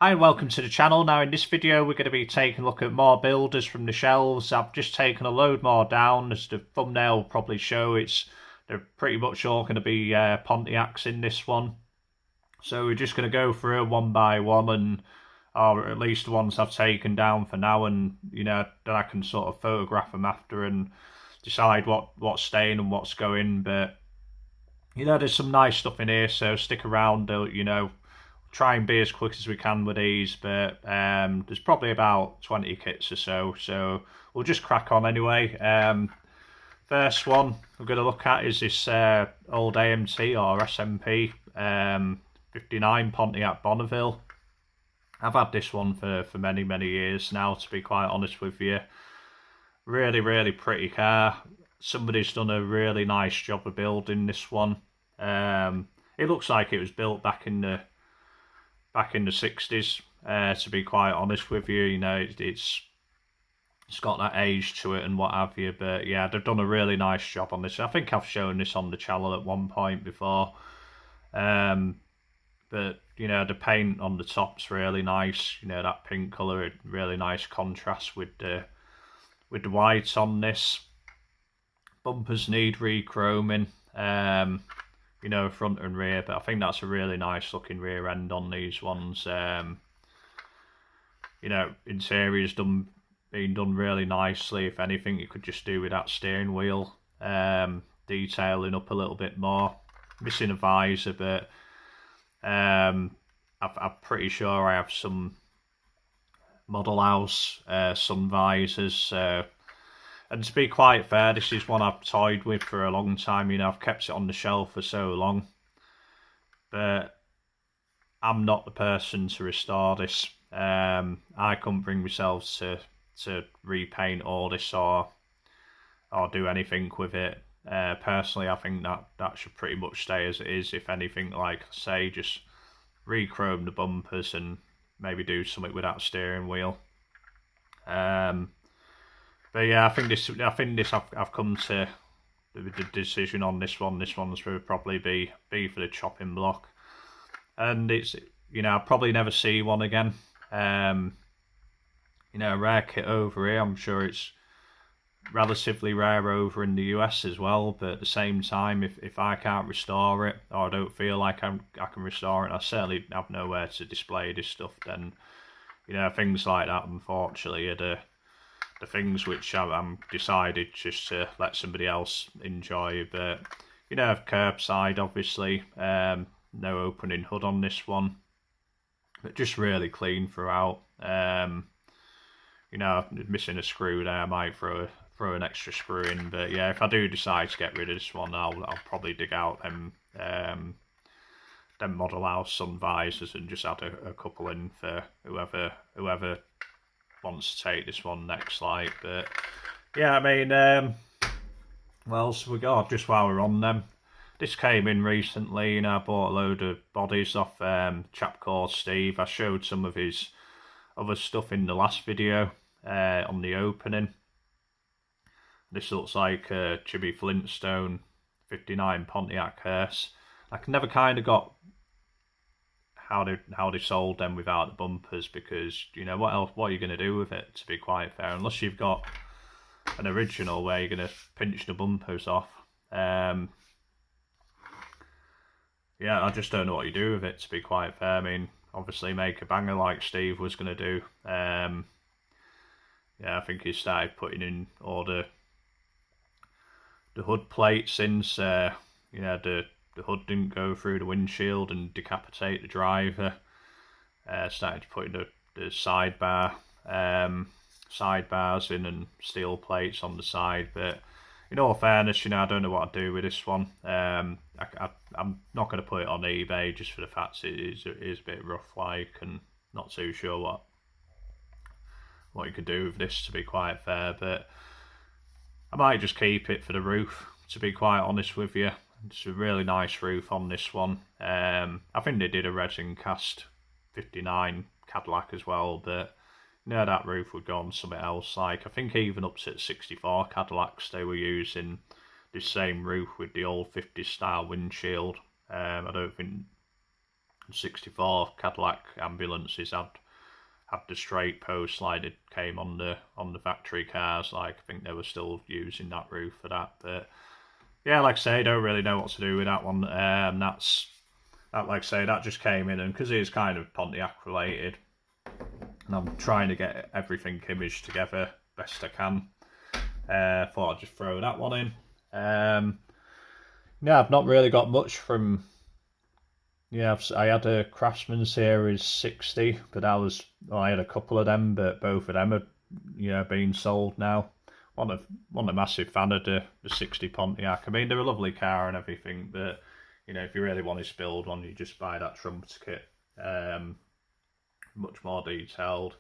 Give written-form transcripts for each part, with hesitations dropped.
Hi and welcome to the channel. Now in this video we're going to be taking a look at more builders from the shelves. I've just taken a load more down, as the thumbnail will probably show. They're pretty much all going to be Pontiacs in this one. So we're just going to go through one by one, or at least the ones I've taken down for now, and then I can sort of photograph them after and decide what's staying and what's going. But there's some nice stuff in here, so stick around. Try and be as quick as we can with these, but there's probably about 20 kits or so we'll just crack on anyway. First one we're going to look at is this old AMT or SMP 59 Pontiac Bonneville. I've had this one for many years now, to be quite honest with you. Really pretty car. Somebody's done a really nice job of building this one. It looks like it was built back in the 60s, to be quite honest with you. It's got that age to it and what have you, but yeah, they've done a really nice job on this. I think I've shown this on the channel at one point before, but the paint on the top's really nice. That pink colour, really nice contrast with the whites on this. Bumpers need re-chroming, front and rear, but I think that's a really nice looking rear end on these ones. Interior's been done really nicely. If anything, you could just do with that steering wheel detailing up a little bit more. Missing a visor, but I'm pretty sure I have some model house sun visors. And to be quite fair, this is one I've toyed with for a long time. I've kept it on the shelf for so long. But I'm not the person to restore this. I couldn't bring myself to repaint all this or do anything with it. Personally, I think that should pretty much stay as it is. If anything, like I say, just re-chrome the bumpers and maybe do something with that steering wheel. But yeah, I think this. I've come to the decision on this one. This one's will probably be for the chopping block, and it's I'll probably never see one again. A rare kit over here. I'm sure it's relatively rare over in the US as well. But at the same time, if I can't restore it, or I don't feel like I can restore it, I certainly have nowhere to display this stuff. Then things like that, unfortunately, are the things which I'm decided just to let somebody else enjoy. But curbside, obviously, no opening hood on this one, but just really clean throughout. Missing a screw there, I might throw an extra screw in. But yeah, if I do decide to get rid of this one, I'll probably dig out them model house sun visors and just add a couple in for whoever wants to take this one next. But yeah, well, so we got, just while we're on them, this came in recently. I bought a load of bodies off chap called Steve. I showed some of his other stuff in the last video on the opening. This looks like a Chibi Flintstone 59 Pontiac hearse. I never kind of got how they sold them without the bumpers, because what are you going to do with it, to be quite fair, unless you've got an original where you're going to pinch the bumpers off. Yeah, I just don't know what you do with it, to be quite fair. Obviously make a banger like Steve was going to do. Yeah, I think he started putting in all the hood plates since the hood didn't go through the windshield and decapitate the driver. Started to put the sidebars in and steel plates on the side. But in all fairness, I don't know what I'd do with this one. I'm not going to put it on eBay, just for the fact it is a bit rough, and not too sure what you could do with this, to be quite fair. But I might just keep it for the roof, to be quite honest with you. It's a really nice roof on this one. I think they did a resin cast 59 Cadillac as well, but that roof would go on something else. I think even up to 64 Cadillacs, they were using this same roof with the old 50s style windshield. I don't think 64 Cadillac ambulances had the straight post like it came on the factory cars. Like, I think they were still using that roof for that. But yeah, like I say, I don't really know what to do with that one. That, like I say, that just came in, and because it is kind of Pontiac related, and I'm trying to get everything imaged together best I can. Thought I'd just throw that one in. Yeah, I've not really got much from. Yeah, I had a Craftsman Series 60, but I had a couple of them, but both of them are being sold now. I'm a massive fan of the 60 Pontiac. I mean, they're a lovely car and everything, but if you really want to build one, you just buy that Trump's kit. Much more detailed.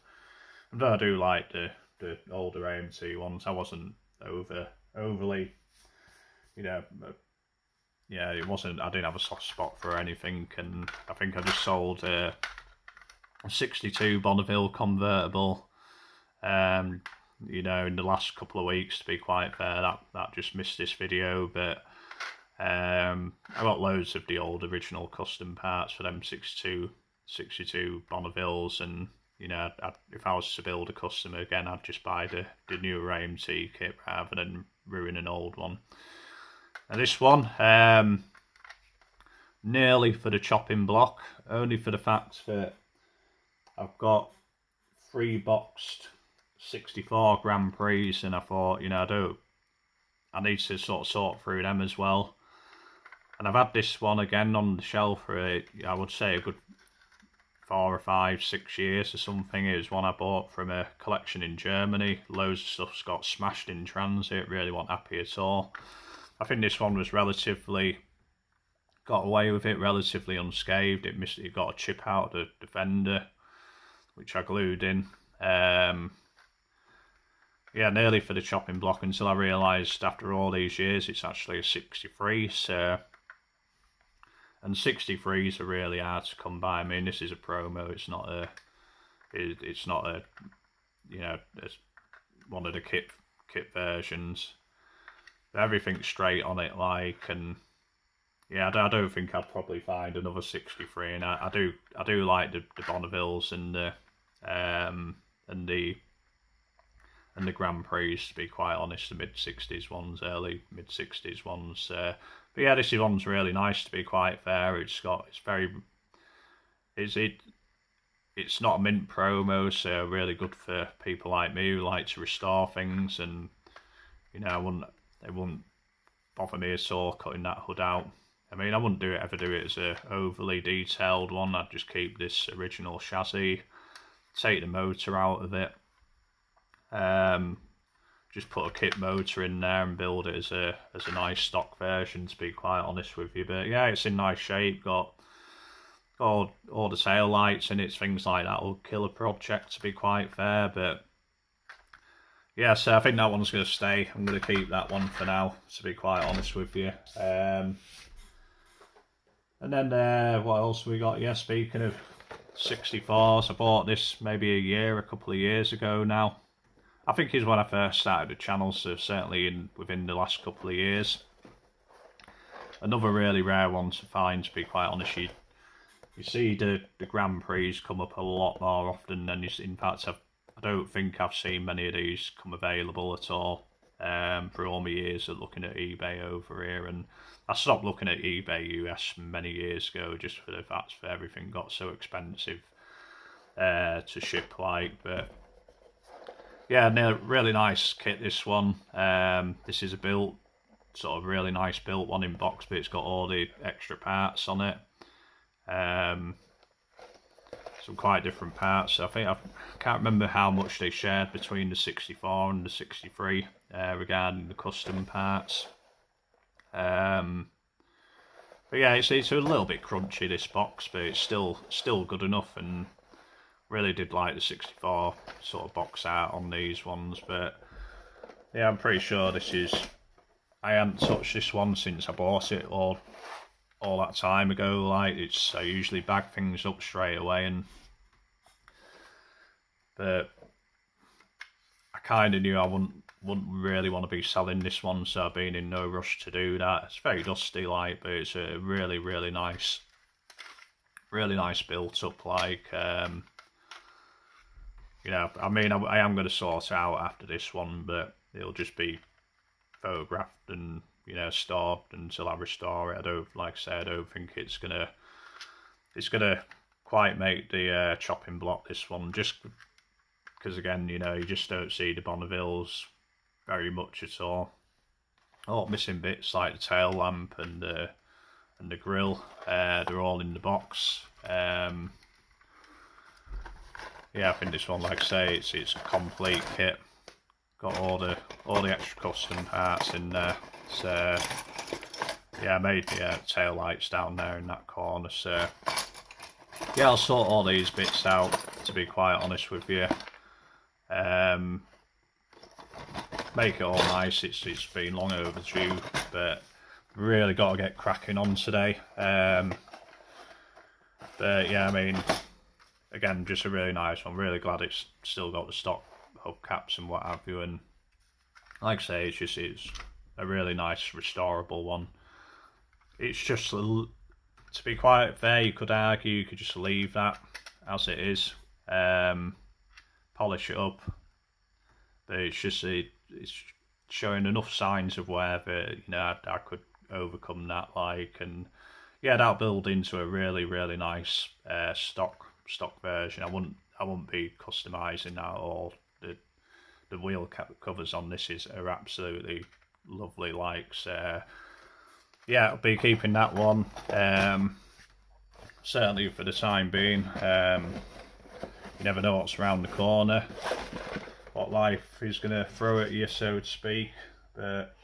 And I do like the older AMT ones. I wasn't overly, it wasn't. I didn't have a soft spot for anything, and I think I just sold a 62 Bonneville convertible. In the last couple of weeks, to be quite fair, that just missed this video, but I got loads of the old original custom parts for them 62 Bonnevilles, and if I was to build a custom again, I'd just buy the newer AMT kit rather than ruin an old one. And this one, nearly for the chopping block, only for the fact that I've got 3 boxed 64 Grand Prix, and I thought, I need to sort through them as well. And I've had this one again on the shelf for I would say a good 4 or 5, 6 years or something. It was one I bought from a collection in Germany. Loads of stuff's got smashed in transit, really wasn't happy at all. I think this one was got away with it relatively unscathed. It got a chip out of the fender, which I glued in. Nearly for the chopping block, until I realised after all these years it's actually a 63. So, and 63s are really hard to come by. I mean, this is a promo. It's not a it's one of the kit versions. Everything's straight on it, and I don't think I'd probably find another 63. And I do like the Bonnevilles and the Grand Prix, to be quite honest, the mid-60s ones, early mid-60s ones. But yeah, this one's really nice, to be quite fair. It's not a mint promo, so really good for people like me who like to restore things, and it wouldn't bother me at all cutting that hood out. I mean, I wouldn't ever do it as a overly detailed one. I'd just keep this original chassis, take the motor out of it, just put a kit motor in there and build it as a nice stock version, to be quite honest with you. But yeah, it's in nice shape. Got all the tail lights in it, things like that will kill a project, to be quite fair. But yeah, so I think that one's going to stay. I'm going to keep that one for now, to be quite honest with you. And then what else we got? Yeah, speaking of 64s, I bought this maybe a couple of years ago now. I think it's when I first started the channel, so certainly within the last couple of years. Another really rare one to find, to be quite honest. You see the Grand Prix come up a lot more often than in fact, I don't think I've seen many of these come available at all for all my years of looking at eBay over here. And I stopped looking at eBay US many years ago, just for the fact that everything got so expensive to ship, but yeah, really nice kit, this one. This is a really nice built one in box, but it's got all the extra parts on it. Some quite different parts. I can't remember how much they shared between the 64 and the 63 regarding the custom parts. But yeah, it's a little bit crunchy, this box, but it's still good enough, and really did like the 64 sort of box art on these ones. But yeah, I'm pretty sure I haven't touched this one since I bought it all that time ago. I usually bag things up straight away, but I kind of knew I wouldn't really want to be selling this one, so I've been in no rush to do that. It's very dusty, but it's a really, really nice really nice built up, like, you know, I mean, I am going to sort it out after this one, but it'll just be photographed and, you know, stored until I restore it. I don't, like I said, I don't think it's gonna quite make the chopping block, this one, just because, again, you know, you just don't see the Bonnevilles very much at all. Oh, missing bits like the tail lamp and the grill, they're all in the box. Yeah, I think this one, like I say, it's a complete kit. Got all the extra custom parts in there. So yeah, I made the tail lights down there in that corner. So yeah, I'll sort all these bits out, to be quite honest with you. Make it all nice. It's been long overdue, but really got to get cracking on today. But yeah, I mean, again, just a really nice one. Really glad it's still got the stock hubcaps and what have you. And like I say, it's a really nice restorable one. It's just, to be quite fair, you could argue you could just leave that as it is, polish it up. But it's just it's showing enough signs of whatever, you know, I could overcome that, like, and yeah, that'll build into a really nice stock version. I wouldn't be customizing that at all. The wheel covers on this are absolutely lovely, like, so yeah, I'll be keeping that one, certainly for the time being. You never know what's around the corner, what life is going to throw at you, so to speak. But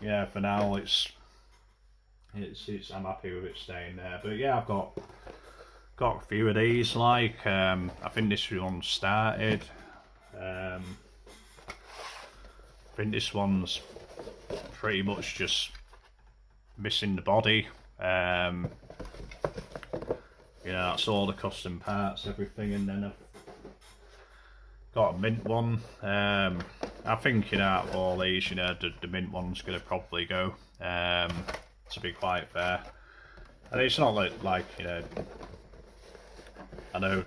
yeah, for now it's I'm happy with it staying there. But yeah, I've got a few of these, like, I think this one started. I think this one's pretty much just missing the body. You know, that's all the custom parts, everything, and then I've got a mint one. I think, you know, out of all these, you know, the mint one's going to probably go, to be quite fair. And it's not like, you know, I know,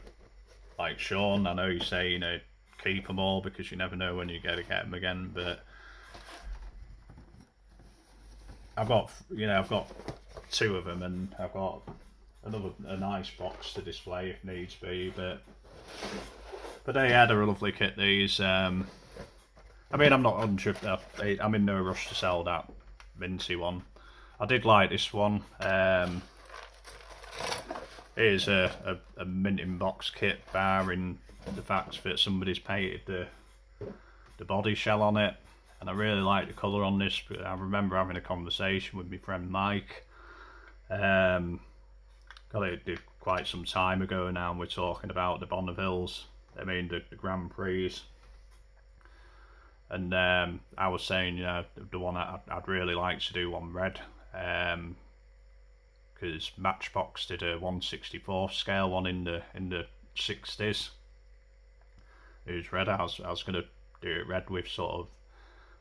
like Sean, I know you say, you know, keep them all because you never know when you get them again, but I've got two of them, and I've got a nice box to display if needs be. But yeah, they're a lovely kit, these. I mean, I'm not I'm in no rush to sell that minty one. I did like this one. Here's a minting box kit, barring the fact that somebody's painted the body shell on it, and I really like the colour on this. But I remember having a conversation with my friend Mike. Got it quite some time ago now, and we're talking about the Bonnevilles. I mean, the Grand Prix. And I was saying, you know, the one I'd really like to do one red, because Matchbox did a 1/64 scale one in the 60s. It was red. I was going to do it red with sort of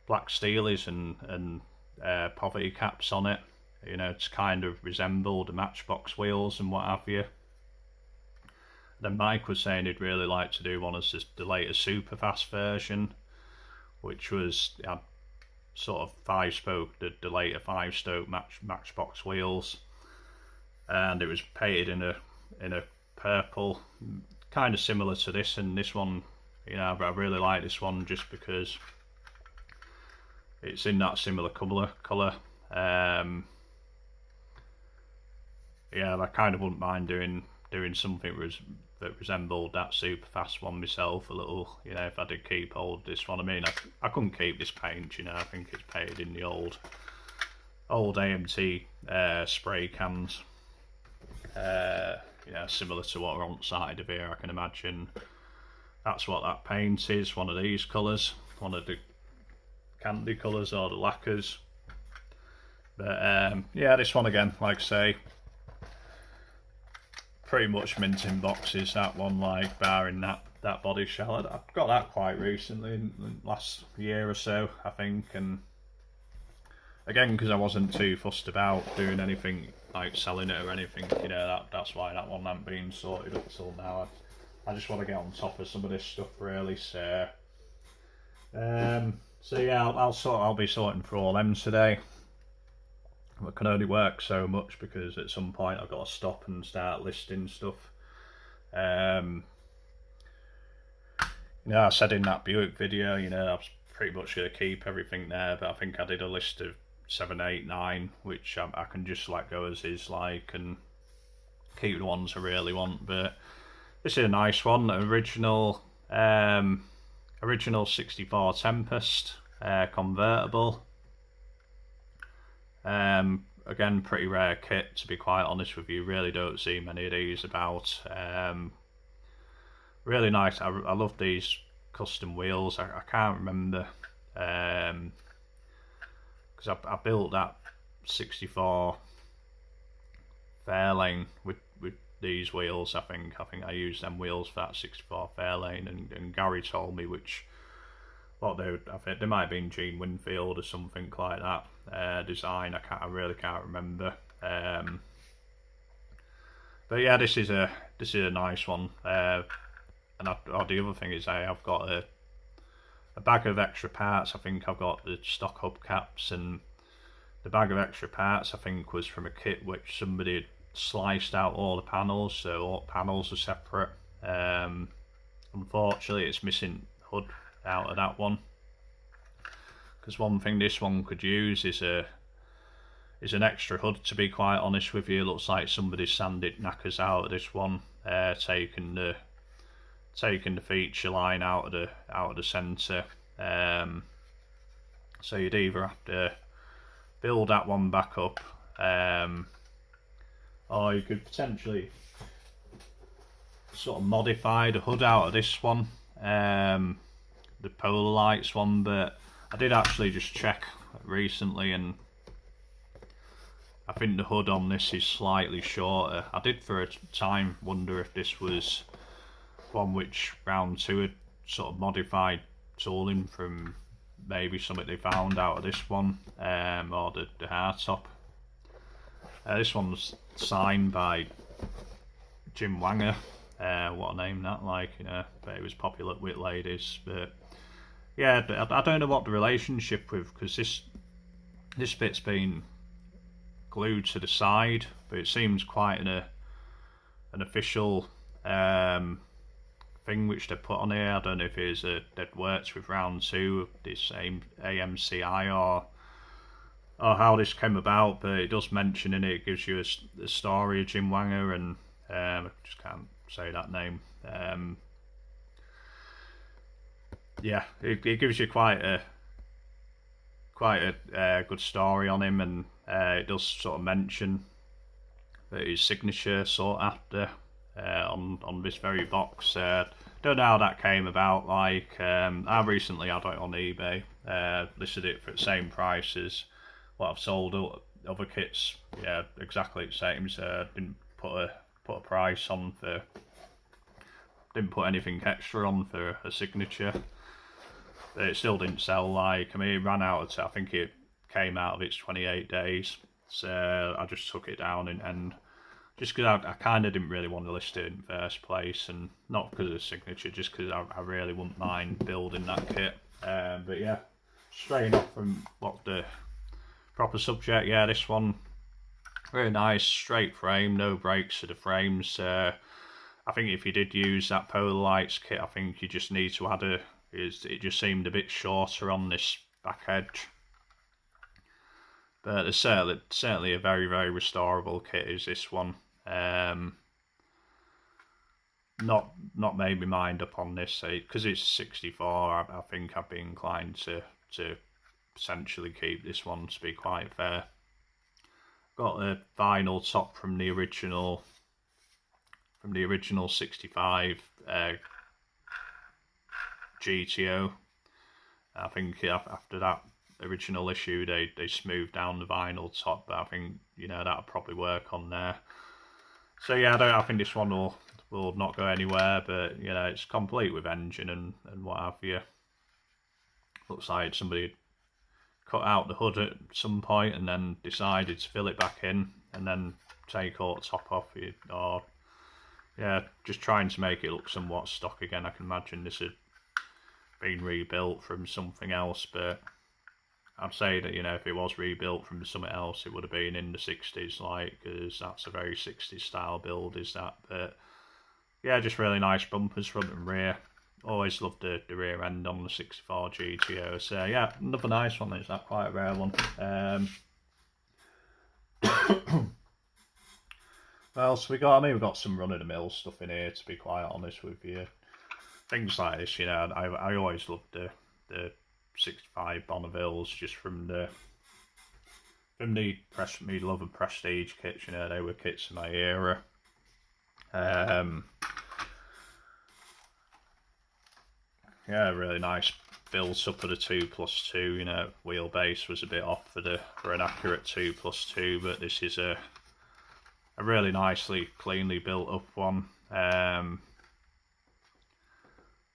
black steelies and poverty caps on it, you know, to kind of resemble the Matchbox wheels and what have you. Then Mike was saying he'd really like to do one as the later super fast version, which was sort of 5-spoke, the later 5-spoke Matchbox wheels, and it was painted in a purple, kind of similar to this. And this one, you know, I really like this one just because it's in that similar colour. Yeah, I kind of wouldn't mind doing something that resembled that super fast one myself a little, you know, if I did keep hold of this one. I mean, I couldn't keep this paint, you know. I think it's painted in the old AMT spray cans, you know, similar to what are on side of here. I can imagine that's what that paint is, one of these colours, one of the candy colours or the lacquers. But yeah, this one again, like I say, pretty much minting boxes, that one, like, barring that body shell. I've got that quite recently, in the last year or so, I think. And again, because I wasn't too fussed about doing anything like selling it or anything, you know, that's why that one hasn't been sorted up till now. I just want to get on top of some of this stuff really, so yeah, I'll be sorting for all them today. I can only work so much because at some point I've got to stop and start listing stuff. You know, I said in that Buick video, you know, I was pretty much going to keep everything there, but I think I did a list of 7, 8, 9, which I can just let go as is, like, and keep the ones I really want. But this is a nice one, original 64 Tempest convertible. Again, pretty rare kit, to be quite honest with you. Really don't see many of these about. Really nice. I love these custom wheels. I can't remember because I built that 64 Fairlane with these wheels. I think I used them wheels for that 64 Fairlane, and Gary told me which what I think they might have been Gene Winfield or something like that design. I really can't remember. But yeah, this is a nice one. And the other thing is I've got a bag of extra parts. I think I've got the stock hubcaps, and the bag of extra parts I think was from a kit which somebody had sliced out all the panels, so all the panels are separate. Unfortunately, it's missing hood out of that one, because one thing this one could use is an extra hood, to be quite honest with you. It looks like somebody sanded knackers out of this one, taking the feature line out of the centre. So you'd either have to build that one back up, or you could potentially sort of modify the hood out of this one, the polar lights one. But I did actually just check recently, and I think the hood on this is slightly shorter. I did for a time wonder if this was one which round 2 had sort of modified tooling from maybe something they found out of this one, or the hardtop. This one's signed by Jim Wanger. What a name that, like, you know, but it was popular with ladies. But yeah, I don't know what the relationship with, because this bit's been glued to the side, but it seems quite an official thing which they put on here. I don't know if it's that works with round 2 of this same AMCI or how this came about, but it does mention in it, it gives you a story of Jim Wanger, and I just can't say that name. Yeah, it gives you quite a good story on him, and it does sort of mention that his signature sought after on this very box. Don't know how that came about. Like, I recently had it on eBay, listed it for the same price as what I've sold other kits. Yeah, exactly the same. So didn't put a price on for. Didn't put anything extra on for a signature. But it still didn't sell. Like, I mean, it ran out. I think it came out of its 28 days. So I just took it down and just because I kind of didn't really want to list it in the first place, and not because of the signature, just because I really wouldn't mind building that kit. But yeah, straying off from what the proper subject, yeah, this one, very nice, straight frame, no breaks to the frames. I think if you did use that Polar Lights kit, I think you just need to add it just seemed a bit shorter on this back edge. But it's certainly a very, very restorable kit is this one. Not made my mind up on this, because it's 64. I think I'd be inclined to potentially keep this one, to be quite fair. Got a vinyl top from the original 65 GTO. I think after that original issue they smoothed down the vinyl top, but I think, you know, that'll probably work on there. So yeah, I think this one will not go anywhere, but you know, it's complete with engine and what have you. Looks like somebody cut out the hood at some point and then decided to fill it back in. and then take all the top off it, or yeah, just trying to make it look somewhat stock again. I can imagine this had been rebuilt from something else, but I'd say that, you know, if it was rebuilt from something else, it would have been in the 60s, like, because that's a very 60s style build, is that. But yeah, just really nice bumpers front and rear. Always loved the rear end on the 64 GTO. So yeah, another nice one. Is that quite a rare one? Well, so we got. I mean, we've got some run of the mill stuff in here. To be quite honest with you, things like this, you know, I always loved the 65 Bonnevilles just from me love of prestige kits. You know, they were kits in my era. Yeah, really nice builds up of the 2+2. You know, wheelbase was a bit off for an accurate 2+2, but this is a really nicely, cleanly built up one.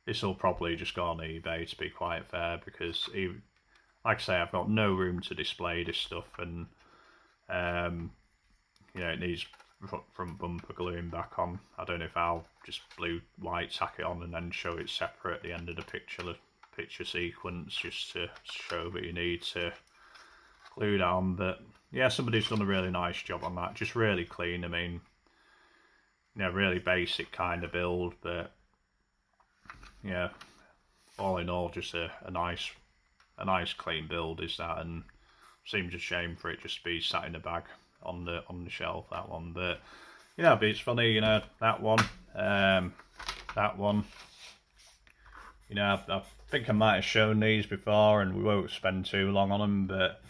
This will probably just go on eBay, to be quite fair, because even, like I say, I've got no room to display this stuff, and you know, it needs front bumper gluing back on. I don't know if I'll just white tack it on and then show it separate at the end of the picture sequence, just to show that you need to glue that on. But yeah, somebody's done a really nice job on that. Just really clean. I mean, you know, really basic kind of build, but yeah, all in all, just a nice clean build is that, and seems a shame for it just to be sat in a bag on the shelf, that one. But yeah, but it's funny, you know, that one, you know, I think I might have shown these before, and we won't spend too long on them. But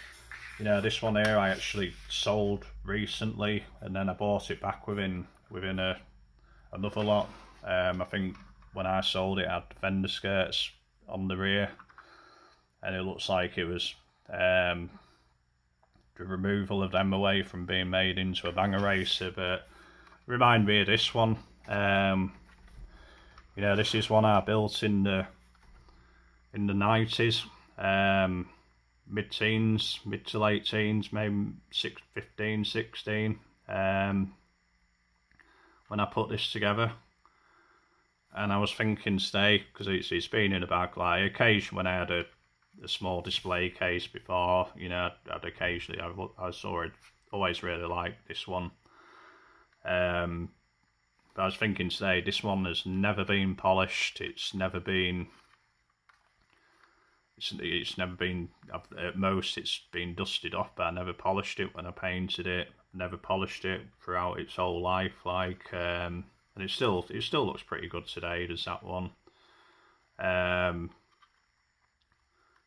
you know, this one here I actually sold recently, and then I bought it back within another lot. I think when I sold it, it had fender skirts on the rear, and it looks like it was the removal of them away from being made into a banger racer. But remind me of this one. You know, this is one I built in the 90s, mid-teens, mid to late teens, maybe 15, 16, when I put this together. And I was thinking today, because it's been in a bag, like occasionally when I had a small display case before, you know, I'd occasionally, I saw it, always really liked this one. But I was thinking today, this one has never been polished. It's never been, at most it's been dusted off, but I never polished it when I painted it. Never polished it throughout its whole life, like, and it still looks pretty good today. Does that one?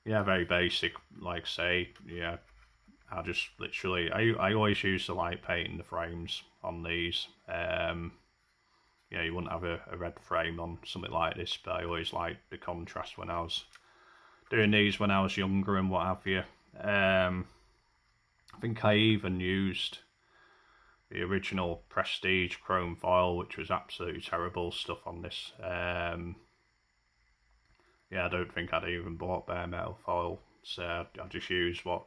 Yeah, very basic, like say, yeah. I just literally, I always used to like painting the frames on these. Yeah, you wouldn't have a red frame on something like this, but I always liked the contrast when I was doing these when I was younger and what have you. I think I even used the original Prestige chrome foil, which was absolutely terrible stuff on this. Yeah, I don't think I'd even bought bare metal foil, so I just used what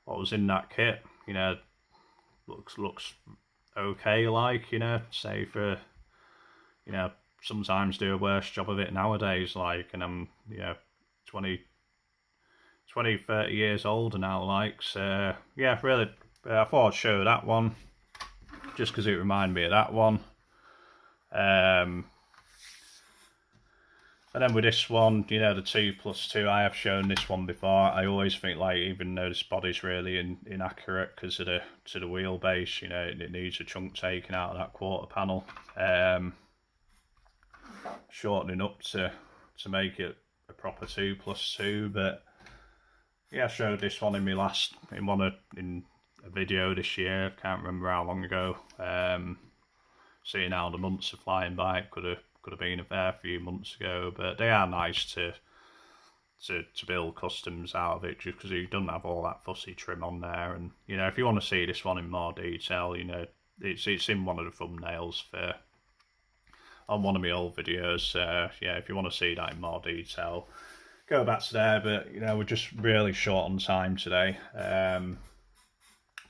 was in that kit. You know, looks okay, like, you know, say for, you know, sometimes do a worse job of it nowadays, like, and I'm, you know, 20, 30 years older now, like, so yeah, really, I thought I'd show that one just because it reminded me of that one. And then with this one, you know, the 2+2, I have shown this one before. I always think, like, even though this body's really inaccurate because of the wheelbase, you know, it needs a chunk taken out of that quarter panel, shortening up to make it a proper 2+2. But yeah, I showed this one in a video this year. I can't remember how long ago. Seeing how the months are flying by, it could have been a fair few months ago, but they are nice to build customs out of it, just because you don't have all that fussy trim on there. And you know, if you want to see this one in more detail, you know, it's in one of the thumbnails on one of my old videos. Yeah, if you want to see that in more detail, go back to there. But you know, we're just really short on time today to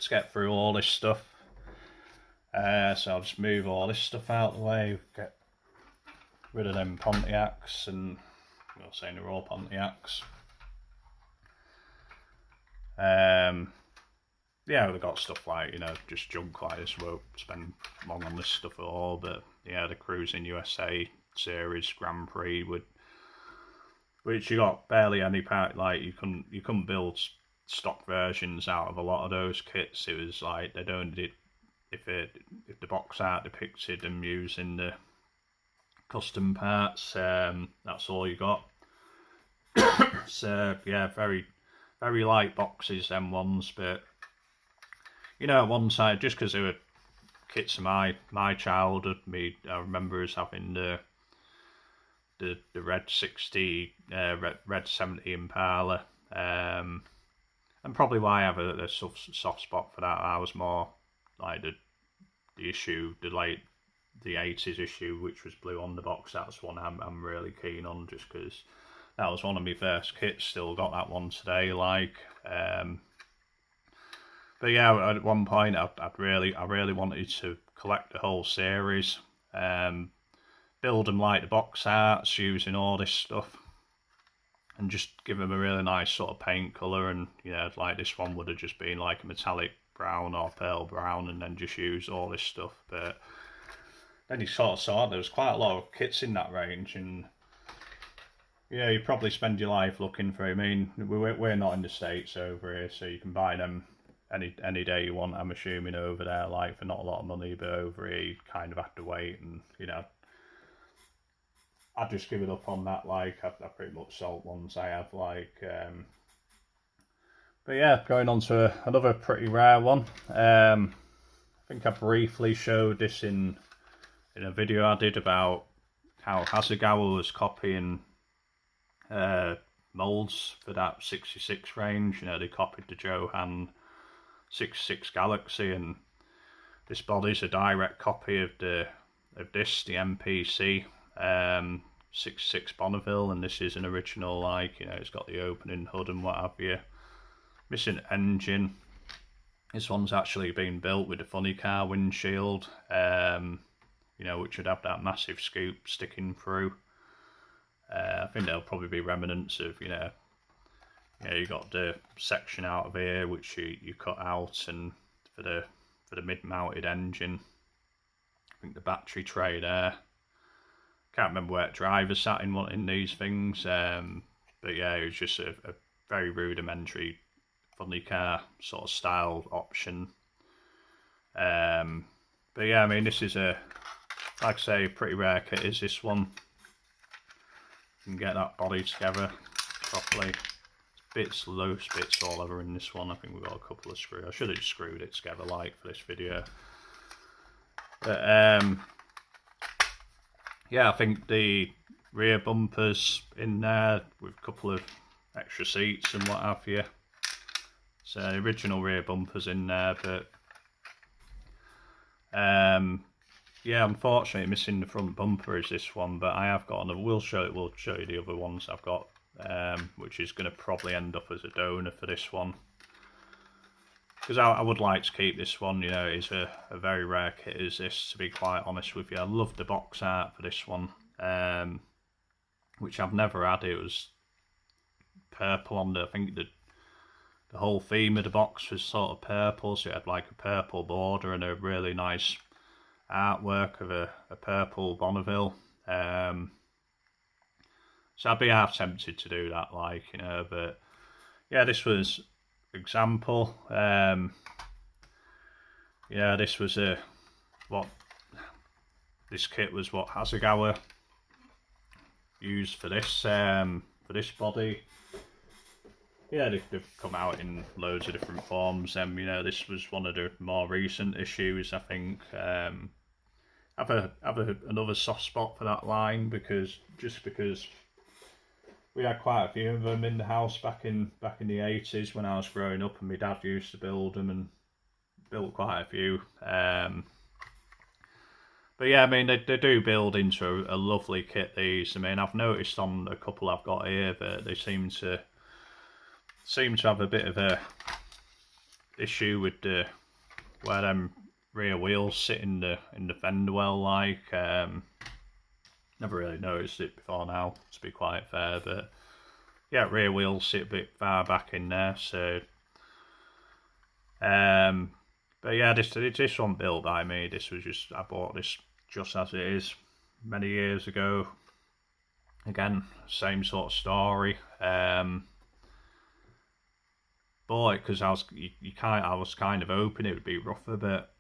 get through all this stuff. So I'll just move all this stuff out of the way, get rid of them Pontiacs, and I'm not saying they're all Pontiacs. Yeah, they've got stuff like, just junk like this. Won't spend long on this stuff at all, but yeah, the Cruising USA Series Grand Prix which you got barely any part. Like you couldn't build stock versions out of a lot of those kits. It was like they'd only did if the box art depicted them using the custom parts. That's all you got. So yeah, very very light boxes, them ones, but at one side, just because they were kits of my childhood, I remember us having the red 60, red 70 Impala, and probably why I have a soft spot for that. I was more like the issue, the 80s issue, which was blue on the box. That's one I'm really keen on, just because that was one of my first kits. Still got that one today, but yeah, at one point I really wanted to collect the whole series, build them like the box arts using all this stuff, and just give them a really nice sort of paint colour. And like this one would have just been like a metallic brown or pearl brown, and then just use all this stuff. But then you sort of saw there was quite a lot of kits in that range, and yeah, you probably spend your life looking for it. I mean, we're not in the States over here, so you can buy them any day you want, I'm assuming, over there, like for not a lot of money. But over here you kind of have to wait, and I just give it up on that. Like I pretty much sold ones I have, but yeah, going on to another pretty rare one. I think I briefly showed this in a video I did about how Hasegawa was copying molds for that 66 range. They copied the Johan 66 Galaxy, and this body's a direct copy of the MPC 66 Bonneville, and this is an original. It's got the opening hood and what have you. Missing engine. This one's actually been built with a funny car windshield, which would have that massive scoop sticking through. I think there'll probably be remnants of you got the section out of here which you cut out, and for the mid-mounted engine, I think the battery tray there. Can't remember where driver sat in these things, but yeah, it was just a very rudimentary funny car sort of style option. But yeah, I mean, this is like I say, pretty rare kit is this one. You can get that body together properly. Bits loose, bits all over in this one. I think we've got a couple of screws. I should have just screwed it together for this video. But yeah, I think the rear bumpers in there with a couple of extra seats and what have you. So the original rear bumpers in there, but yeah, unfortunately missing the front bumper is this one. But I have got another. We'll show you the other ones I've got. Which is going to probably end up as a donor for this one, because I would like to keep this one. It is a very rare kit is this, to be quite honest with you. I love the box art for this one, which I've never had. It was purple on I think the whole theme of the box was sort of purple, so it had like a purple border and a really nice artwork of a purple Bonneville. So I'd be half tempted to do that, but yeah, this was example. Yeah, this was this kit was what Hasegawa used for this body. Yeah, they've come out in loads of different forms. This was one of the more recent issues, I think. I've another soft spot for that line because we had quite a few of them in the house back in the 80s when I was growing up, and my dad used to build them and built quite a few. But yeah, I mean, they do build into a lovely kit, these. I mean, I've noticed on a couple I've got here that they seem to have a bit of a issue with where them rear wheels sit in the fender well, like. Never really noticed it before now, to be quite fair, but yeah, rear wheels sit a bit far back in there, so but yeah, this wasn't built by me. This was just, I bought this just as it is many years ago. Again, same sort of story. Bought it because I was kind of hoping it would be rougher, but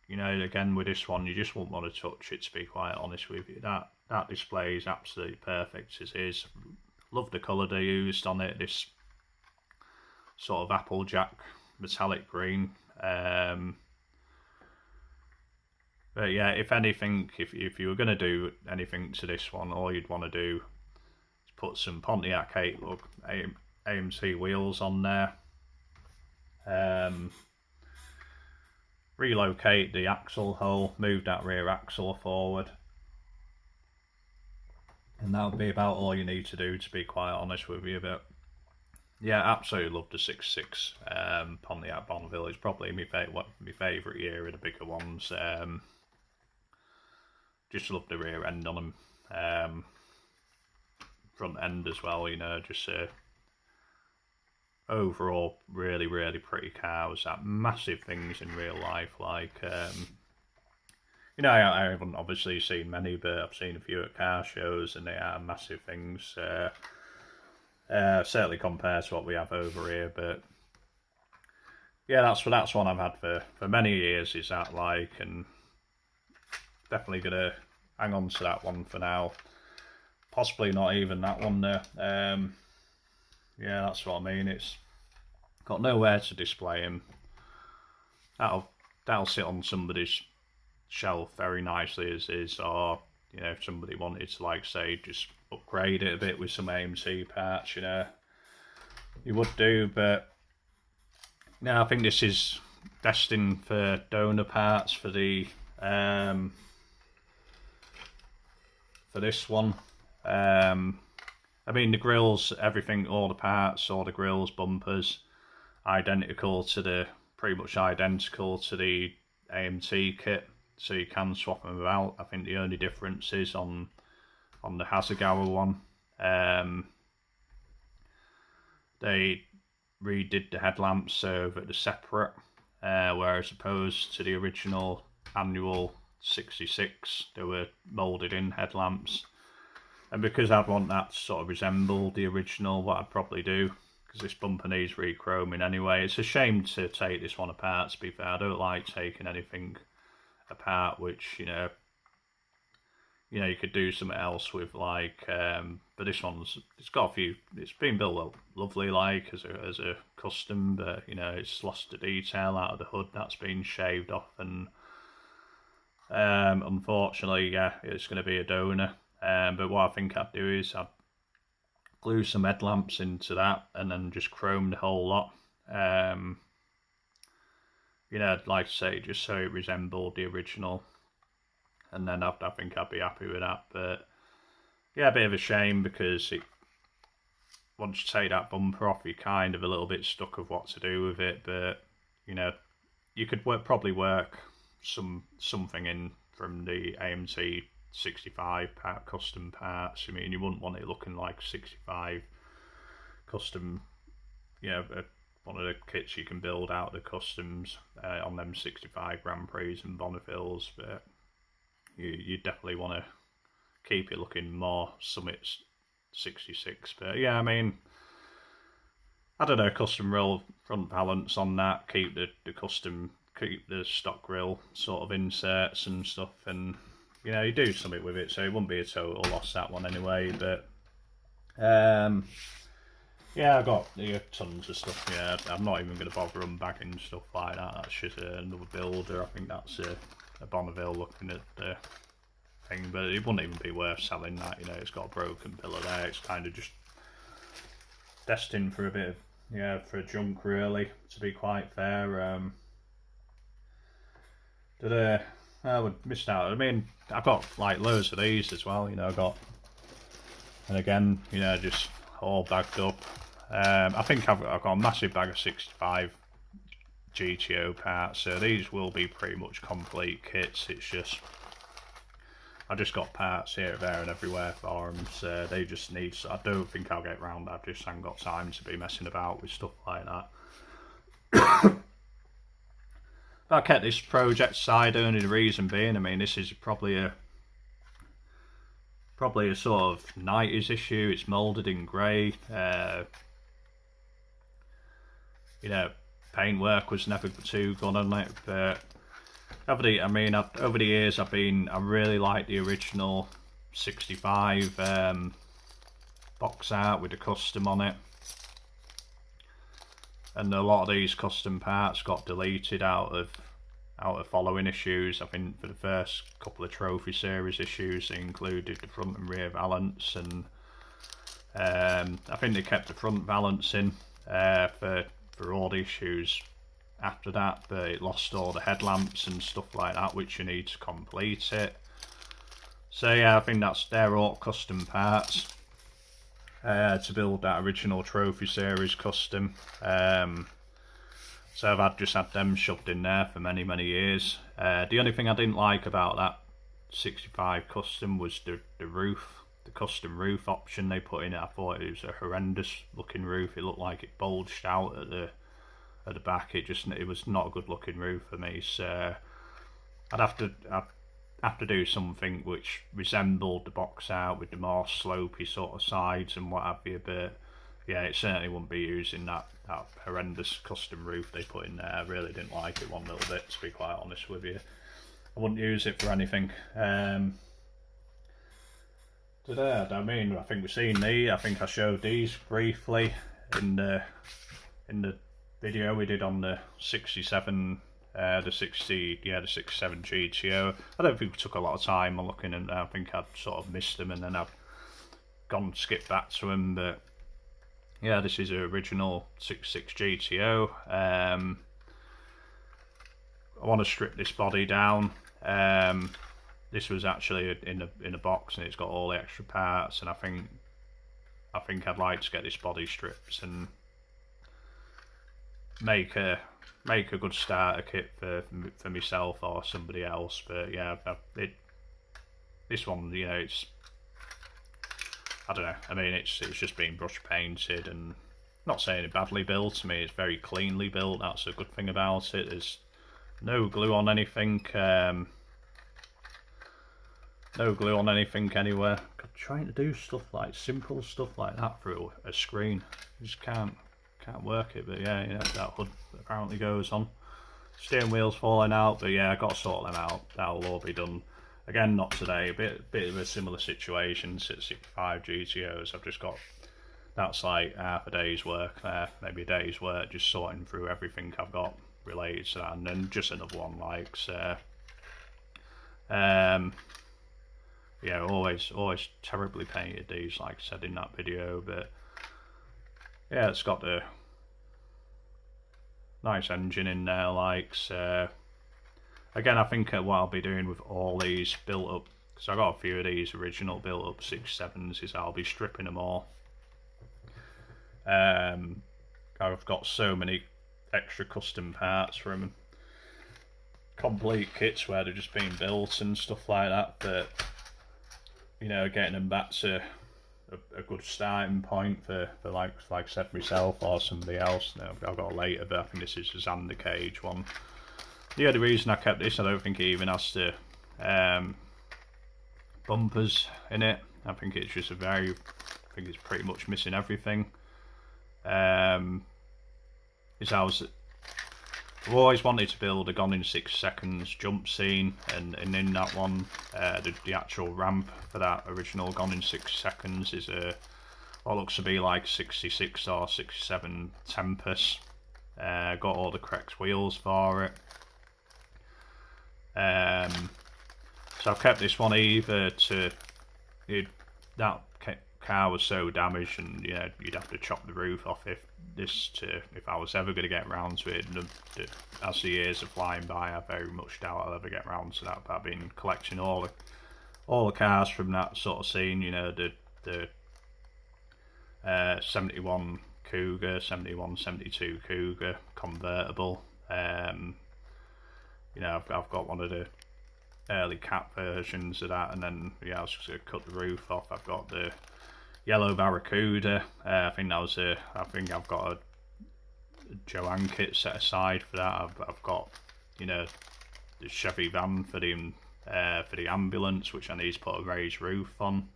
you know, again with this one, you just wouldn't want to touch it, to be quite honest with you. That display is absolutely perfect as is. Love the colour they used on it. This sort of applejack metallic green. But yeah, if anything, if you were going to do anything to this one, all you'd want to do is put some Pontiac 8 look AMC wheels on there. Relocate the axle hole, move that rear axle forward, and that would be about all you need to do, to be quite honest with you. But yeah, absolutely love the 6.6 Pontiac Bonneville. It's probably my favourite year of the bigger ones. Just love the rear end on them, front end as well. You know, just overall really pretty cars. That massive things in real life, like you know, I haven't obviously seen many, but I've seen a few at car shows, and they are massive things. Certainly compared to what we have over here, but yeah, that's one I've had for many years. Is that, like, and definitely gonna hang on to that one for now. Possibly not even that one there. Yeah, that's what I mean. It's got nowhere to display him. That'll sit on somebody's shelf very nicely as is, or you know, if somebody wanted to, like, say, just upgrade it a bit with some AMC parts, you know, you would do. But no, I think this is destined for donor parts for the for this one. I mean, the grills, everything, all the parts, all the grills, bumpers, pretty much identical to the AMT kit, so you can swap them about. I think the only difference is on the Hasegawa one. They redid the headlamps so that they're separate, whereas opposed to the original annual 66, they were moulded in headlamps. And because I'd want that to sort of resemble the original, what I'd probably do, because this bumper needs re-chroming anyway. It's a shame to take this one apart, to be fair. I don't like taking anything apart, which, you know, you could do something else with, like, but this one's, it's been built lovely, like, as a custom, but, you know, it's lost the detail out of the hood. That's been shaved off, and unfortunately, yeah, it's going to be a donor. But what I think I'd do is I'd glue some headlamps into that and then just chrome the whole lot. You know, I'd like to say, just so it resembled the original, and then I think I'd be happy with that. But yeah, a bit of a shame, because once you take that bumper off, you're kind of a little bit stuck of what to do with it. But you know, you could probably work something in from the AMT 65 custom parts. I mean, you wouldn't want it looking like 65 custom, you know, one of the kits you can build out the customs on them 65 Grand Prix and Bonnevilles, but you definitely want to keep it looking more Summit 66. But yeah, I mean, I don't know, custom roll front balance on that, keep the stock grill sort of inserts and stuff, and you know, you do something with it, so it wouldn't be a total loss, that one anyway. But yeah, I've got tons of stuff. Yeah, I'm not even going to bother unbagging stuff like that. That's just another builder. I think that's a Bonneville looking at the thing, but it wouldn't even be worth selling that. You know, it's got a broken pillar there. It's kind of just destined for a bit of, yeah, for junk, really, to be quite fair. I would missed out. I mean, I've got like loads of these as well. You know, and again, you know, just all bagged up. I think I've got a massive bag of 65 GTO parts, so these will be pretty much complete kits. It's just I just got parts here, there and everywhere for them, so they just need, I don't think I'll get round, I just haven't got time to be messing about with stuff like that. I kept this project side, only the reason being, I mean, this is probably a sort of 90s issue. It's moulded in grey. You know, paintwork was never too good on it, but over the years, I really like the original 65 box art with the custom on it, and a lot of these custom parts got deleted out of following issues. I think for the first couple of Trophy Series issues, they included the front and rear valance, and I think they kept the front valance in for all the issues after that, but it lost all the headlamps and stuff like that, which you need to complete it. So yeah, I think they're all custom parts to build that original Trophy Series custom. So I've just had them shoved in there for many years. The only thing I didn't like about that 65 custom was the roof, the custom roof option they put in it. I thought it was a horrendous looking roof. It looked like it bulged out at the back. It was not a good looking roof for me, so I'd have to do something which resembled the box art with the more slopey sort of sides and what have you, but yeah, it certainly wouldn't be using that horrendous custom roof they put in there. I really didn't like it one little bit, to be quite honest with you. I wouldn't use it for anything. Today, I mean, I think we've seen I think I showed these briefly in the video we did on the 67, the 67 GTO. I don't think we took a lot of time on looking, and I think I'd sort of missed them, and then I've skipped back to them. But yeah, this is an original 66 GTO. I want to strip this body down. This was actually in a box, and it's got all the extra parts, and I think I'd like to get this body stripped and make a good starter kit for myself or somebody else. But yeah, this one, you know, I don't know. I mean, it's just been brush painted, and not saying it badly built. I mean, it's very cleanly built. That's a good thing about it. There's no glue on anything. No glue on anything anywhere. God, trying to do simple stuff like that through a screen, you just can't work it. But yeah, you know, that hood apparently goes on. Steering wheel's falling out, but yeah, I got to sort them out. That'll all be done. Again, not today. A bit of a similar situation to 65 GTOs. I've just got, that's like half a day's work there, maybe a day's work, just sorting through everything I've got related to that, and then just another one like so. Yeah, always terribly painted these, like I said in that video, but yeah, it's got the nice engine in there, like so. Again, I think what I'll be doing with all these built up, because I got a few of these original built up 67s, is I'll be stripping them all. I've got so many extra custom parts from complete kits where they're just being built and stuff like that, but you know, getting them back to a good starting point for like I said, myself or somebody else. No, I've got a later, but I think this is a Xander Cage one. The only reason I kept this, I don't think it even has the bumpers in it. I think it's just I think it's pretty much missing everything. I've always wanted to build a Gone in 6 Seconds jump scene, and in that one, the actual ramp for that original Gone in 6 Seconds is what looks to be like 66 or 67 Tempest. Got all the correct wheels for it. So I've kept this one either that car was so damaged, and you know, you'd have to chop the roof off if I was ever going to get round to it. And as the years are flying by, I very much doubt I'll ever get round to that. But I've been collecting all the cars from that sort of scene. You know, the 71 Cougar, 71, 72 Cougar convertible. You know, I've got one of the early cat versions of that, and then yeah, I was just gonna cut the roof off. I've got the yellow Barracuda. I think that was a. I think I've got a Joanne kit set aside for that. I've got, you know, the Chevy van for the ambulance, which I need to put a raised roof on,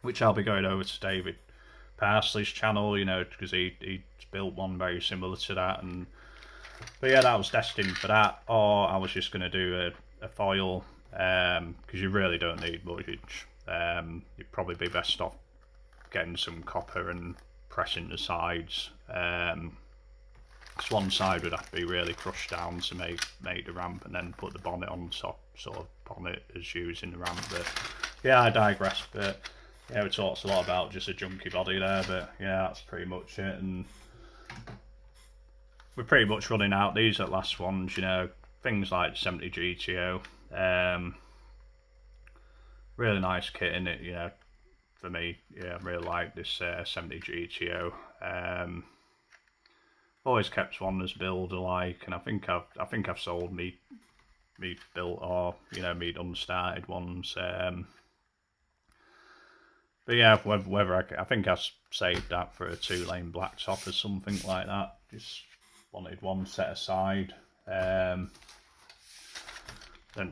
which I'll be going over to David Parsley's channel, you know, because he's built one very similar to that. And but yeah, that was destined for that. Or I was just going to do a foil, because you really don't need much. You'd probably be best off getting some copper and pressing the sides. Because one side would have to be really crushed down to make the ramp, and then put the bonnet on top, sort of bonnet as using the ramp. But yeah, I digress. But yeah, we talked a lot about just a junky body there, but yeah, that's pretty much it. And we're pretty much running out. These are the last ones, you know, things like 70 GTO. Really nice kit in it, you know, for me. Yeah, I really like this 70 GTO. Always kept one as build alike, and I think I've sold me built, or you know, me unstarted ones. But yeah, whether I think I saved that for a 2-lane blacktop or something like that. Just wanted one set aside. Then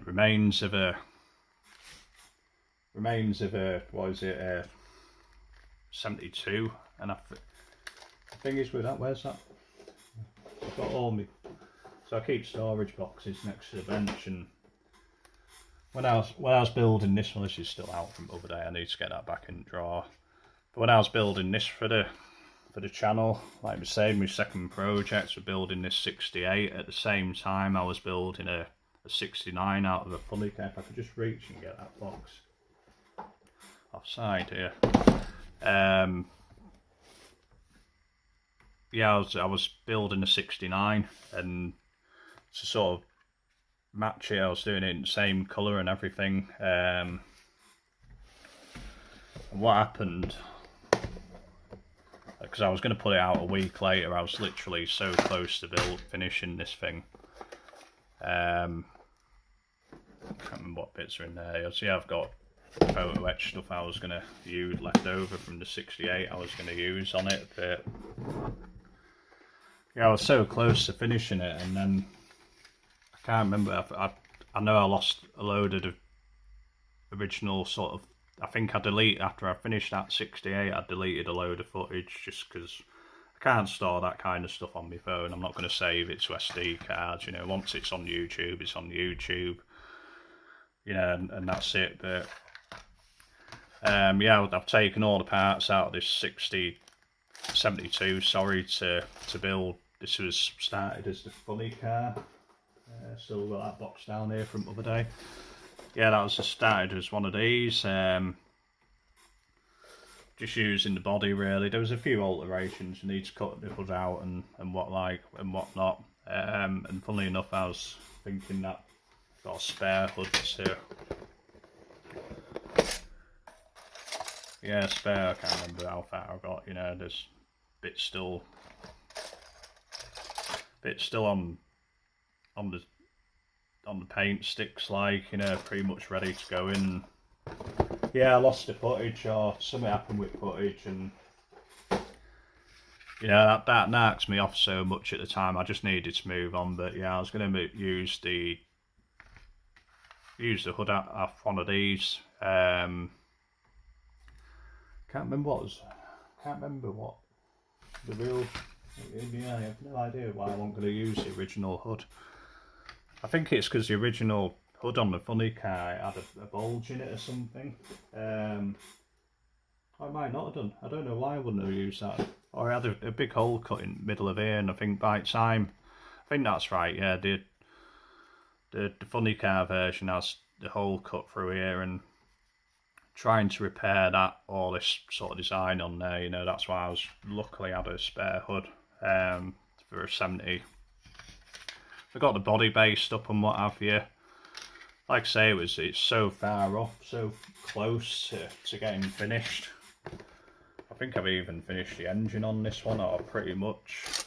remains of a what is it, 72, and the thing is with that, where's that? I've got all my, so I keep storage boxes next to the bench, and when I was building this one, this is still out from the other day, I need to get that back in the drawer. But when I was building this for the channel, like I was saying, my second project, we're building this 68. At the same time, I was building a 69 out of a funny car. If I could just reach and get that box offside here. Yeah, I was building a 69, and to sort of match it, I was doing it in the same colour and everything. And what happened, because I was going to put it out a week later, I was literally so close to finishing this thing. I can't remember what bits are in there. So yeah, I've got photo etch stuff I was going to use left over from the 68 I was going to use on it, but yeah, I was so close to finishing it, and then I can't remember. I know I lost a load of the original sort of. I think after I finished that 68, I deleted a load of footage just because I can't store that kind of stuff on my phone. I'm not going to save it to SD cards. You know, once it's on YouTube, it's on YouTube. You know, and that's it. But yeah, I've taken all the parts out of this 72, sorry, to build. This was started as the funny car. Still got that box down here from the other day. Yeah, that was just started as one of these. Just using the body really. There was a few alterations. You need to cut the hood out and whatnot. And funnily enough, I was thinking that I've got a spare hood to. Yeah, spare. I can't remember how far I got. You know, there's bits still on the paint sticks, like, you know, pretty much ready to go in. Yeah, I lost the footage, or something happened with footage, and you know, that knocks me off so much at the time. I just needed to move on. But yeah, I was going to use the hood off one of these. Can't remember what the real. Yeah, I have no idea why I wasn't going to use the original hood. I think it's because the original hood on the funny car had a bulge in it or something. I might not have done. I don't know why I wouldn't have used that. Or I had a big hole cut in the middle of here, and I think by the time, I think that's right. Yeah, the funny car version has the hole cut through here, and trying to repair that, all this sort of design on there, you know, that's why I was luckily had a spare hood for a 70. I got the body based up and what have you. Like I say, it's so far off, so close to getting finished. I think I've even finished the engine on this one, or pretty much.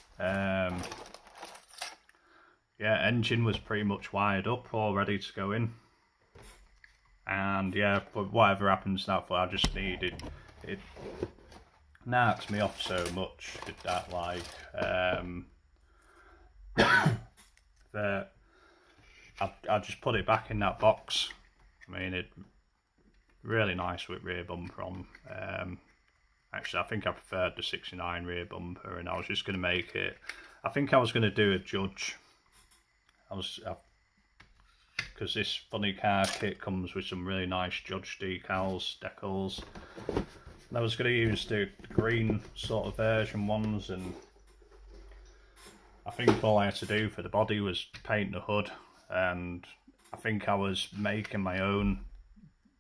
yeah, engine was pretty much wired up, all ready to go in. And yeah, but whatever happens to that foot, I just needed it. Knocks me off so much with that, like that I just put it back in that box. I mean, it really nice with rear bumper on. Actually, I think I preferred the 69 rear bumper, and I was just going to make it. I think I was going to do a judge. Because this funny car kit comes with some really nice judge decals. And I was going to use the green sort of version ones, and I think all I had to do for the body was paint the hood, and I think I was making my own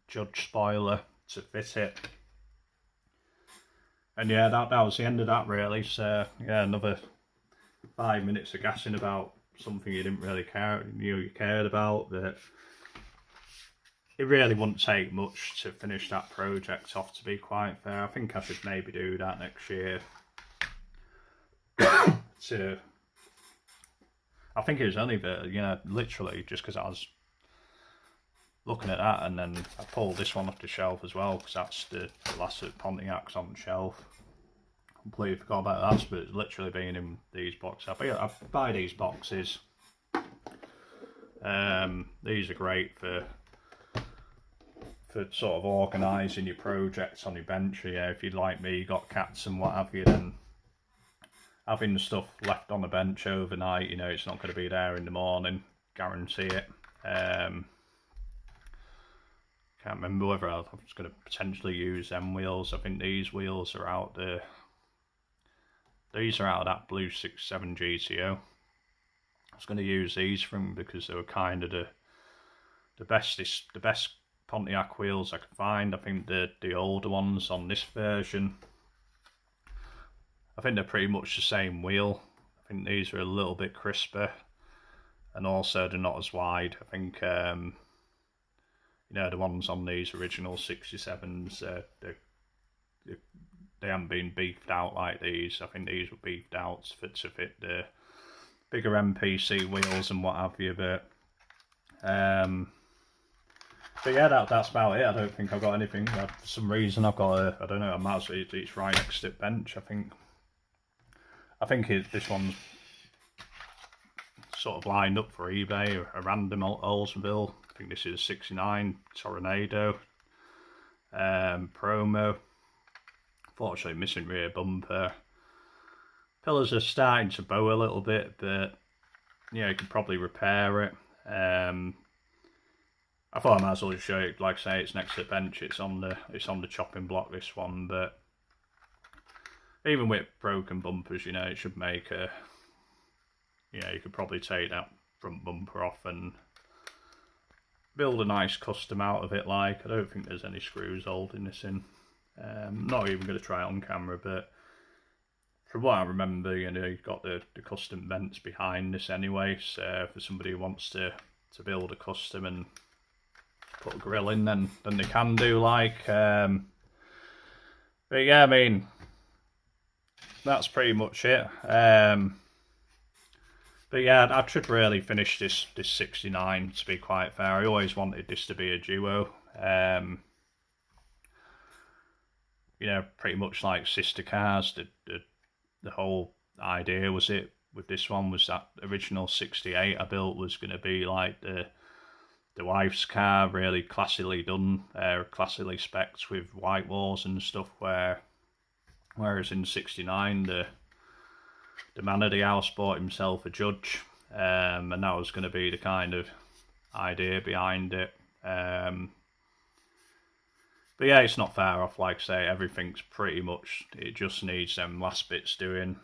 judge spoiler to fit it. And yeah, that was the end of that really. So yeah, another 5 minutes of gassing about something you didn't really you cared about, but it really wouldn't take much to finish that project off, to be quite fair. I think I should maybe do that next year. I think it was only literally just because I was looking at that, and then I pulled this one off the shelf as well, because that's the last of Pontiacs on the shelf. Completely forgot about that, but it's literally been in these boxes. I buy these boxes. These are great for sort of organising your projects on your bench. Yeah, if you're like me, you got cats and what have you, then having the stuff left on the bench overnight, it's not going to be there in the morning, guarantee it. Can't remember whether I was going to potentially use them wheels. I think these wheels are out there. These are out of that blue 67 GTO. I was going to use these from them because they were kind of the best Pontiac wheels I could find. I think the older ones on this version, I think they're pretty much the same wheel. I think these are a little bit crisper, and also they're not as wide. I think the ones on these original 67s, they haven't been beefed out like these. I think these were beefed out to fit the bigger MPC wheels and what have you. But yeah, that's about it. I don't think I've got anything. For some reason, I've got I don't know, a Mazda. It's right next to the bench. I think this one's sort of lined up for eBay, or a random Oldsmobile. I think this is a 69 Tornado promo. Fortunately, missing rear bumper. Pillars are starting to bow a little bit, but yeah, you could probably repair it. I thought I might as well just show you. Like I say, it's next to the bench. It's on the chopping block, this one. But even with broken bumpers, it should make a. You could probably take that front bumper off and build a nice custom out of it. Like, I don't think there's any screws holding this in. Not even going to try it on camera, but from what I remember, you've got the custom vents behind this anyway. So for somebody who wants to build a custom and put a grill in, then they can do. Like, but yeah, I mean, that's pretty much it. But yeah, I should really finish this 69, to be quite fair. I always wanted this to be a duo. Pretty much like sister cars. The whole idea with this one was that original 68 I built was going to be like the wife's car, really classically done, classically specced with white walls and stuff. Whereas in 69, the man of the house bought himself a judge, and that was going to be the kind of idea behind it. But yeah, it's not far off. Like I say, everything's pretty much, it just needs them last bits doing.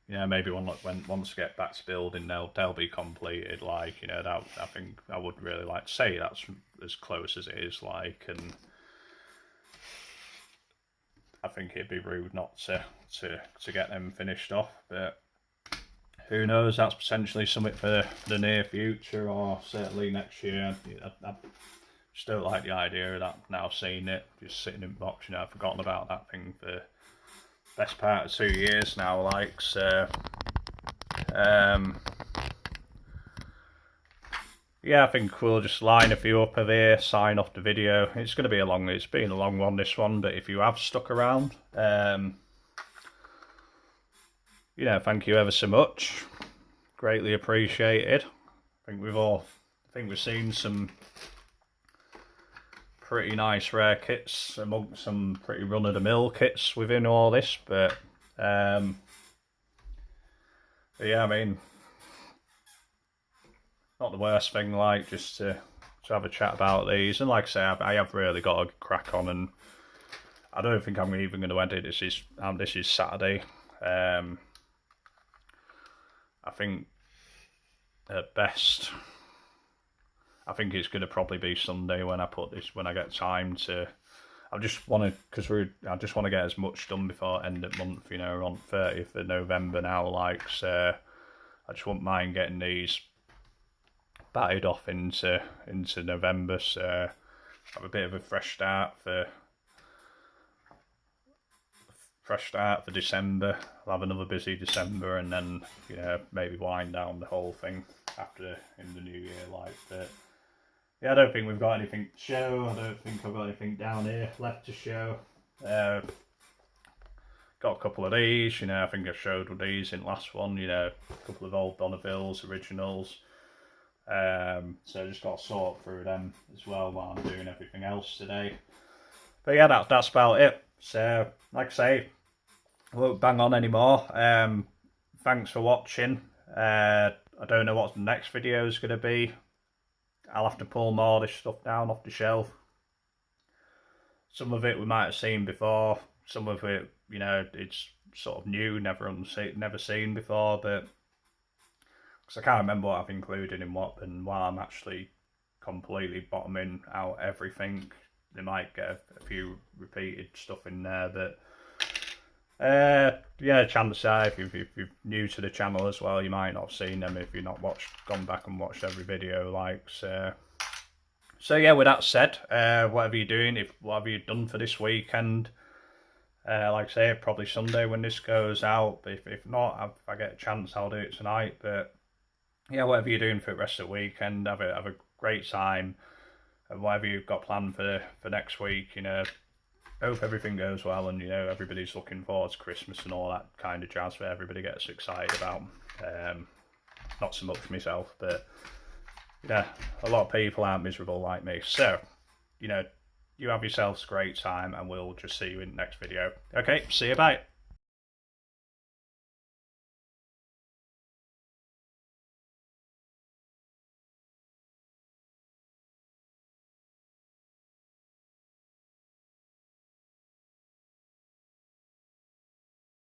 Maybe once I get back to building, they'll be completed. Like, that I think I would really like to say that's as close as it is. Like, and I think it'd be rude not to get them finished off. But who knows? That's potentially something for the near future, or certainly next year. I just don't like the idea of that now, seeing it just sitting in the box. I've forgotten about that thing for the best part of 2 years now. Like, so Yeah, I think we'll just line a few up of here, sign off the video. It's been a long one, this one, but if you have stuck around, you know, thank you ever so much. Greatly appreciated. I think we've seen some pretty nice rare kits amongst some pretty run-of-the-mill kits within all this, but yeah, I mean, not the worst thing, like, just to have a chat about these. And like I say, I have really got to crack on, and I don't think I'm even going to edit this. This is Saturday. I think at best, I think it's going to probably be Sunday when I get time to. I just want to get as much done before end of month. You know, we're on 30th of November now. Like, so I just wouldn't mind getting these batted off into November, so have a bit of a fresh start for December. I'll have another busy December, and then, you know, maybe wind down the whole thing after in the new year. Like, but yeah, I don't think we've got anything to show. I don't think I've got anything down here left to show. Got a couple of these, you know. I think I showed these in last one, you know, a couple of old Bonnevilles originals. So I just got to sort through them as well while I'm doing everything else today. But yeah, that's about it. So, like I say, I won't bang on anymore. Thanks for watching. I don't know what the next video is going to be. I'll have to pull more of this stuff down off the shelf. Some of it we might have seen before. Some of it, you know, it's sort of new, never seen before, but because I can't remember what I've included in what, and while I'm actually completely bottoming out everything, they might get a few repeated stuff in there. But yeah, chances are, if you're new to the channel as well, you might not have seen them if you've not gone back and watched every video. Like, so yeah, with that said, whatever you're doing, whatever you've done for this weekend, like I say, probably Sunday when this goes out. But if not, if I get a chance, I'll do it tonight. But yeah, whatever you're doing for the rest of the weekend, have a great time, and whatever you've got planned for next week, you know, hope everything goes well, and, you know, everybody's looking forward to Christmas and all that kind of jazz that everybody gets excited about. Not so much for myself, but yeah, a lot of people aren't miserable like me. So, you know, you have yourselves a great time, and we'll just see you in the next video. Okay, see you, bye.